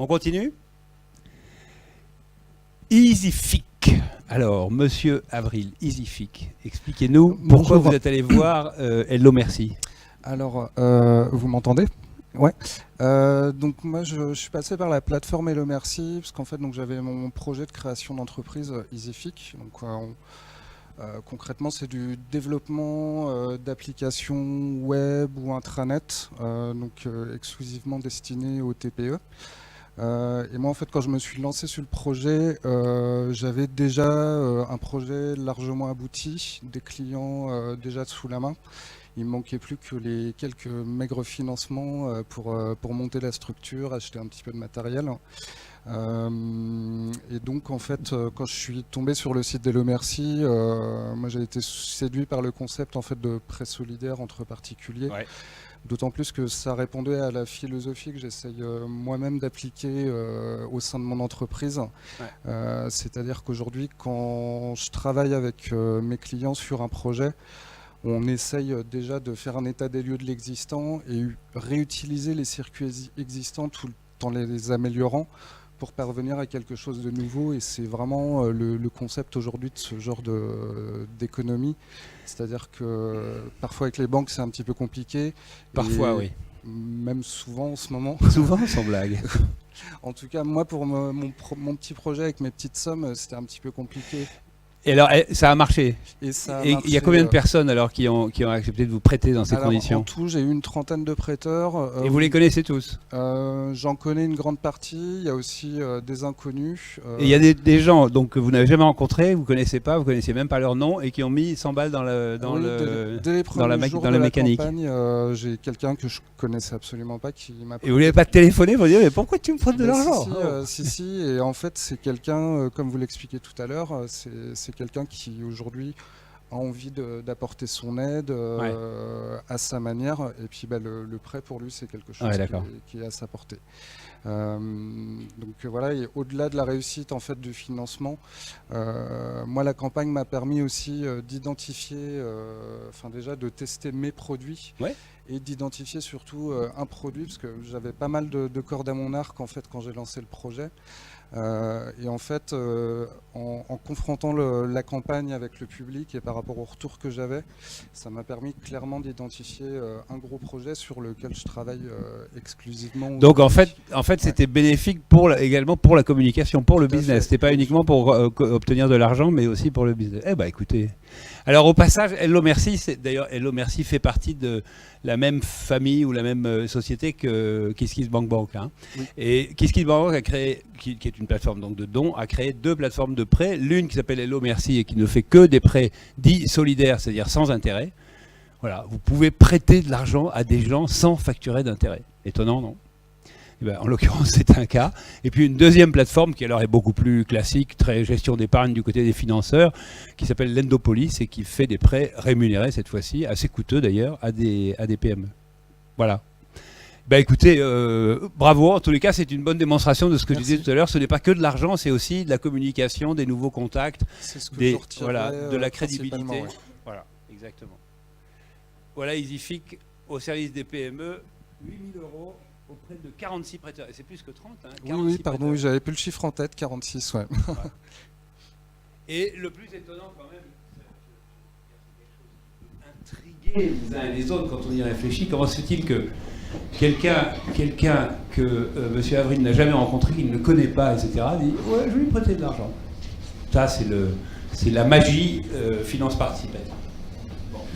On continue. EasyFic. Alors, Monsieur Avril, EasyFic, expliquez-nous pourquoi vous êtes allé voir Hello Merci. Alors, vous m'entendez? Ouais. Donc moi, je suis passé par la plateforme Hello Merci parce qu'en fait, donc j'avais mon projet de création d'entreprise EasyFic. Donc concrètement, c'est du développement d'applications web ou intranet, donc exclusivement destiné aux TPE. Et moi, en fait, quand je me suis lancé sur le projet, j'avais déjà un projet largement abouti, des clients déjà sous la main. Il me manquait plus que les quelques maigres financements pour monter la structure, acheter un petit peu de matériel. Et donc, en fait, quand je suis tombé sur le site d'Hello Merci, moi, j'ai été séduit par le concept en fait de prêt solidaire entre particuliers. Ouais. D'autant plus que ça répondait à la philosophie que j'essaye moi-même d'appliquer au sein de mon entreprise. Ouais. C'est-à-dire qu'aujourd'hui, quand je travaille avec mes clients sur un projet, on essaye déjà de faire un état des lieux de l'existant et réutiliser les circuits existants tout en les améliorant pour parvenir à quelque chose de nouveau. Et c'est vraiment le concept aujourd'hui de ce genre d'économie. C'est-à-dire que parfois avec les banques c'est un petit peu compliqué. Parfois oui. Même souvent en ce moment. Souvent sans blague. En tout cas moi pour mon petit projet avec mes petites sommes c'était un petit peu compliqué. Et alors, ça a marché. Et il y a combien de personnes alors qui ont accepté de vous prêter dans ces conditions? En tout, j'ai eu une trentaine de prêteurs. Et vous les connaissez tous? J'en connais une grande partie. Il y a aussi des inconnus. Et il y a des gens donc, que vous n'avez jamais rencontrés, vous ne connaissez pas, vous ne connaissez même pas leur nom et qui ont mis 100 balles dans la mécanique. J'ai quelqu'un que je connaissais absolument pas qui m'a... Et vous ne voulez pas téléphoner pour dire mais pourquoi tu me prêtes de l'argent? Si. Et en fait, c'est quelqu'un, comme vous l'expliquiez tout à l'heure, c'est quelqu'un qui aujourd'hui a envie d'apporter son aide à sa manière. Et puis le prêt pour lui, c'est quelque chose qui est à sa portée. Donc voilà, et au-delà de la réussite en fait du financement, moi la campagne m'a permis aussi d'identifier, déjà de tester mes produits. Ouais. Et d'identifier surtout un produit, parce que j'avais pas mal de cordes à mon arc en fait quand j'ai lancé le projet. Et en fait, en confrontant la campagne avec le public et par rapport au retour que j'avais, ça m'a permis clairement d'identifier un gros projet sur lequel je travaille exclusivement. Donc en fait c'était bénéfique également pour la communication, pour le business. C'était pas uniquement pour obtenir de l'argent, mais aussi pour le business. Eh ben écoutez. Alors au passage, Hello Merci, d'ailleurs Hello Merci fait partie de la même famille ou la même société que KissKissBankBank. Hein. Oui. Et KissKissBankBank a créé, qui est une plateforme donc de dons, a créé deux plateformes de prêts. L'une qui s'appelle Hello Merci et qui ne fait que des prêts dits solidaires, c'est-à-dire sans intérêt. Voilà, vous pouvez prêter de l'argent à des gens sans facturer d'intérêt. Étonnant, non? Eh ben, en l'occurrence, c'est un cas. Et puis une deuxième plateforme qui alors est beaucoup plus classique, très gestion d'épargne du côté des financeurs, qui s'appelle Lendopolis et qui fait des prêts rémunérés cette fois-ci, assez coûteux d'ailleurs, à des PME. Voilà. Ben écoutez, bravo. En tous les cas, c'est une bonne démonstration de ce que je disais tout à l'heure. Ce n'est pas que de l'argent, c'est aussi de la communication, des nouveaux contacts, de la crédibilité. Ouais. Voilà, exactement. Voilà, EasyFic au service des PME, 8 000 € auprès de 46 prêteurs. Et c'est plus que 30, hein, oui, pardon, j'avais plus le chiffre en tête, 46, ouais. Voilà. Et le plus étonnant quand même, c'est intriguer les uns et les autres quand on y réfléchit. Comment se fait-il que quelqu'un que M. Avril n'a jamais rencontré, qu'il ne connaît pas, etc., dit « Ouais, je vais lui prêter de l'argent ». Ça, c'est la magie finance participative.